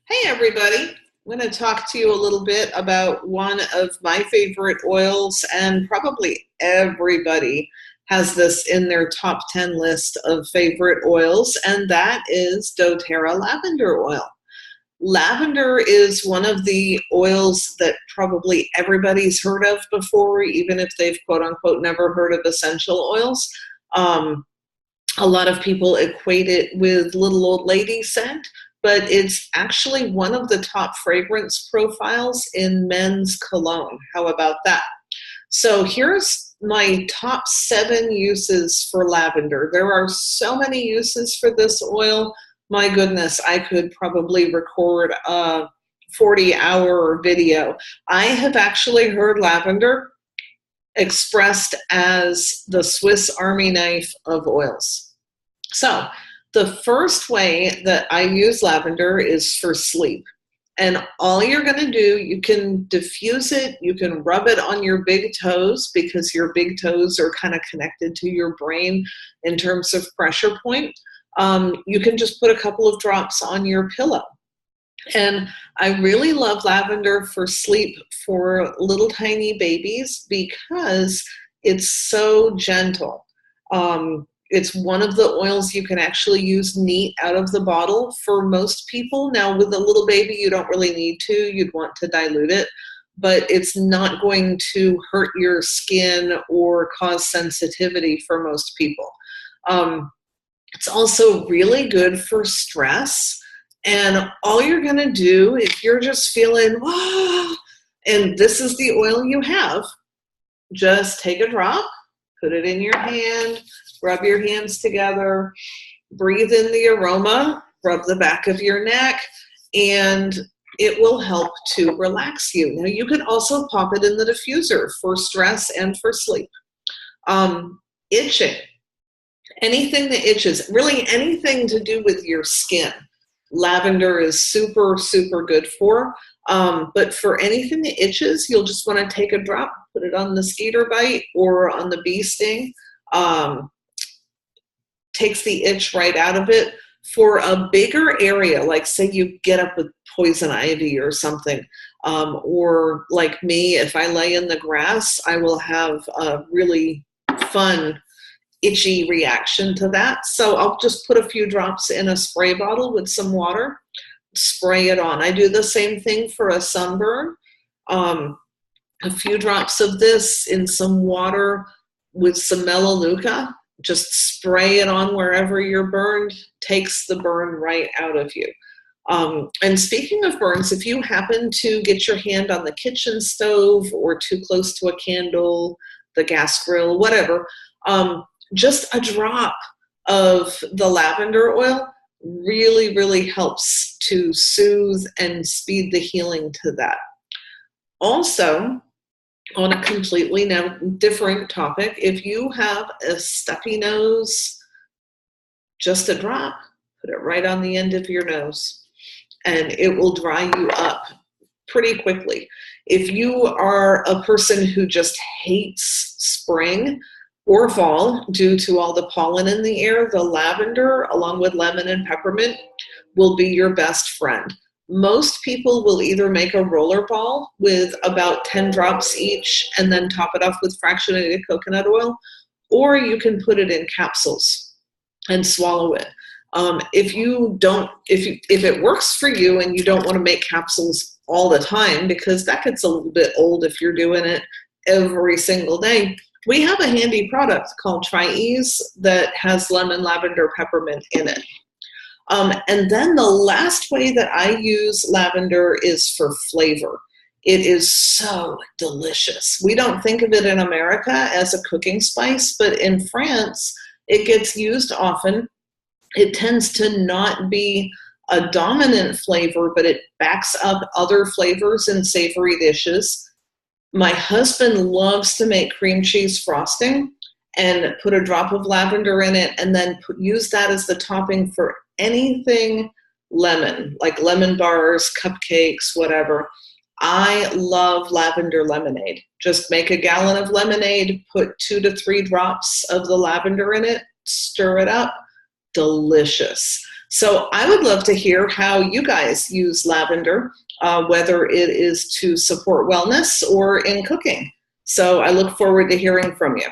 Hey everybody, I'm going to talk to you a little bit about one of my favorite oils, and probably everybody has this in their top 10 list of favorite oils, and that is doTERRA lavender oil. Lavender is one of the oils that probably everybody's heard of before, even if they've quote unquote never heard of essential oils. Um, a lot of people equate it with little old lady scent, but it's actually one of the top fragrance profiles in men's cologne. How about that? So here's my top 7 uses for lavender. There are so many uses for this oil. My goodness, I could probably record a 40-hour video. I have actually heard lavender expressed as the Swiss Army knife of oils. So the first way that I use lavender is for sleep. And all you're going to do, you can diffuse it, you can rub it on your big toes because your big toes are kind of connected to your brain in terms of pressure point. You can just put a couple of drops on your pillow. And I really love lavender for sleep for little tiny babies because it's so gentle. It's one of the oils you can actually use neat out of the bottle for most people. Now, with a little baby, you don't really need to. You'd want to dilute it, but it's not going to hurt your skin or cause sensitivity for most people. It's also really good for stress. And all you're going to do, if you're just feeling, wow, and this is the oil you have, just take a drop, put it in your hand, rub your hands together, breathe in the aroma, rub the back of your neck, and it will help to relax you. Now, you can also pop it in the diffuser for stress and for sleep. Itching, anything that itches, really anything to do with your skin, lavender is super, super good for. But for anything that itches, you'll just want to take a drop, put it on the skeeter bite or on the bee sting. Takes the itch right out of it. For a bigger area, like say you get up with poison ivy or something, or like me, if I lay in the grass, I will have a really fun itchy reaction to that. So I'll just put a few drops in a spray bottle with some water, spray it on. I do the same thing for a sunburn. A few drops of this in some water with some melaleuca, just spray it on wherever you're burned, takes the burn right out of you. And speaking of burns, if you happen to get your hand on the kitchen stove or too close to a candle, the gas grill, whatever, just a drop of the lavender oil really, really helps to soothe and speed the healing to that. Also, on a completely different topic, if you have a stuffy nose, just a drop, put it right on the end of your nose, and it will dry you up pretty quickly. If you are a person who just hates spring or fall due to all the pollen in the air, the lavender, along with lemon and peppermint, will be your best friend. Most people will either make a roller ball with about 10 drops each and then top it off with fractionated coconut oil, or you can put it in capsules and swallow it. If it works for you and you don't want to make capsules all the time, because that gets a little bit old if you're doing it every single day, we have a handy product called Tri-Ease that has lemon, lavender, peppermint in it. And then the last way that I use lavender is for flavor. It is so delicious. We don't think of it in America as a cooking spice, but in France, it gets used often. It tends to not be a dominant flavor, but it backs up other flavors in savory dishes. My husband loves to make cream cheese frosting and put a drop of lavender in it and then use that as the topping for anything lemon, like lemon bars, cupcakes, whatever. I love lavender lemonade. Just make a gallon of lemonade, put 2 to 3 drops of the lavender in it, stir it up. Delicious. So I would love to hear how you guys use lavender, whether it is to support wellness or in cooking. So I look forward to hearing from you.